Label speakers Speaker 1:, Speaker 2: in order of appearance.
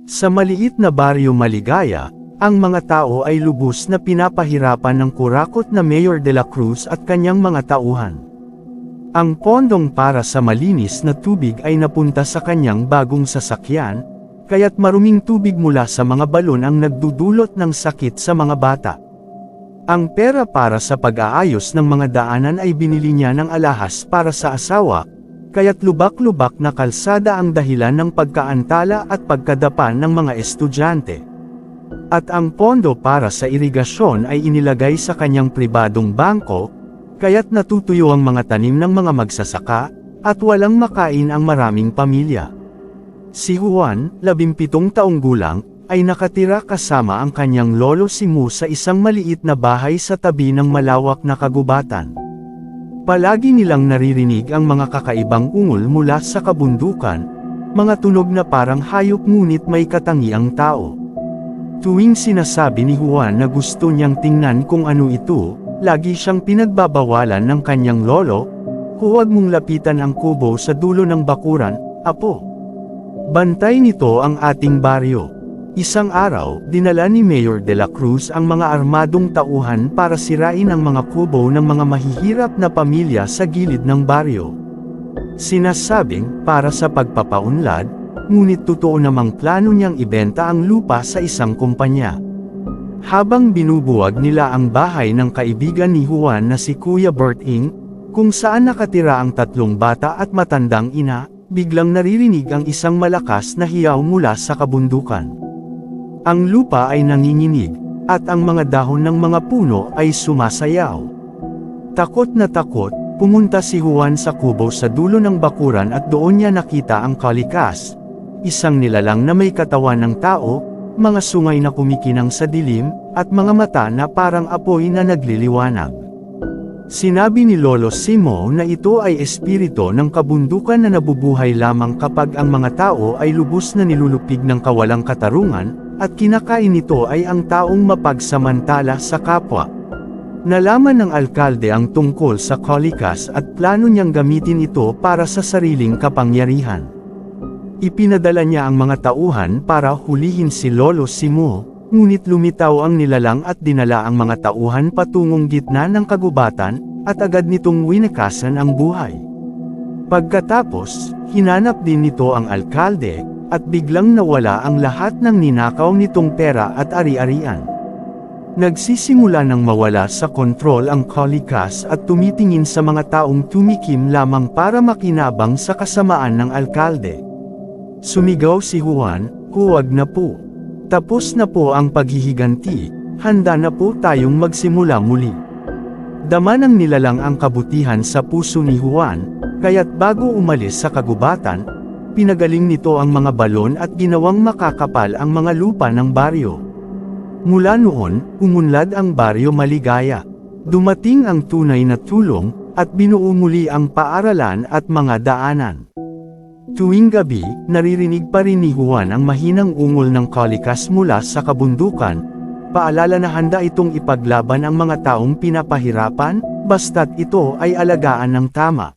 Speaker 1: Sa maliit na baryo Maligaya, ang mga tao ay lubos na pinapahirapan ng kurakot na Mayor de la Cruz at kanyang mga tauhan. Ang pondong para sa malinis na tubig ay napunta sa kanyang bagong sasakyan, kaya't maruming tubig mula sa mga balon ang nagdudulot ng sakit sa mga bata. Ang pera para sa pag-aayos ng mga daanan ay binili niya ng alahas para sa asawa, kaya't lubak-lubak na kalsada ang dahilan ng pagkaantala at pagkadapa ng mga estudyante. At ang pondo para sa irigasyon ay inilagay sa kanyang pribadong bangko, kaya't natutuyo ang mga tanim ng mga magsasaka, at walang makain ang maraming pamilya. Si Juan, 17 taong gulang, ay nakatira kasama ang kanyang lolo si Mu sa isang maliit na bahay sa tabi ng malawak na kagubatan. Palagi nilang naririnig ang mga kakaibang ungol mula sa kabundukan, mga tunog na parang hayop ngunit may katangiang tao. Tuwing sinasabi ni Juan na gusto niyang tingnan kung ano ito, lagi siyang pinagbabawalan ng kanyang lolo, "Huwag mong lapitan ang kubo sa dulo ng bakuran, apo. Bantay nito ang ating baryo." Isang araw, dinala ni Mayor de la Cruz ang mga armadong tauhan para sirain ang mga kubo ng mga mahihirap na pamilya sa gilid ng baryo. Sinasabing, para sa pagpapaunlad, ngunit totoo namang plano niyang ibenta ang lupa sa isang kumpanya. Habang binubuwag nila ang bahay ng kaibigan ni Juan na si Kuya Bert Ing, kung saan nakatira ang 3 bata at matandang ina, biglang naririnig ang isang malakas na hiyaw mula sa kabundukan. Ang lupa ay nanginginig, at ang mga dahon ng mga puno ay sumasayaw. Takot na takot, pumunta si Juan sa kubo sa dulo ng bakuran at doon niya nakita ang kalikas, isang nilalang na may katawan ng tao, mga sungay na kumikinang sa dilim, at mga mata na parang apoy na nagliliwanag. Sinabi ni Lolo Simo na ito ay espiritu ng kabundukan na nabubuhay lamang kapag ang mga tao ay lubos na nilulupig ng kawalang katarungan, at kinakain nito ay ang taong mapagsamantala sa kapwa. Nalaman ng alkalde ang tungkol sa kolikas at plano niyang gamitin ito para sa sariling kapangyarihan. Ipinadala niya ang mga tauhan para hulihin si Lolo Simo, ngunit lumitaw ang nilalang at dinala ang mga tauhan patungong gitna ng kagubatan, at agad nitong winakasan ang buhay. Pagkatapos, hinanap din nito ang alkalde, at biglang nawala ang lahat ng ninakaw nitong pera at ari-arian. Nagsisimula ng mawala sa kontrol ang kolikas at tumitingin sa mga taong tumikim lamang para makinabang sa kasamaan ng alkalde. Sumigaw si Juan, "Huwag na po. Tapos na po ang paghihiganti, handa na po tayong magsimula muli." Dama ng nilalang ang kabutihan sa puso ni Juan, kaya't bago umalis sa kagubatan, pinagaling nito ang mga balon at ginawang makakapal ang mga lupa ng baryo. Mula noon, umunlad ang baryo Maligaya. Dumating ang tunay na tulong, at binuo muli ang paaralan at mga daanan. Tuwing gabi, naririnig pa rin ni Juan ang mahinang ungol ng kolikas mula sa kabundukan, paalala na handa itong ipaglaban ang mga taong pinapahirapan, basta't ito ay alagaan ng tama.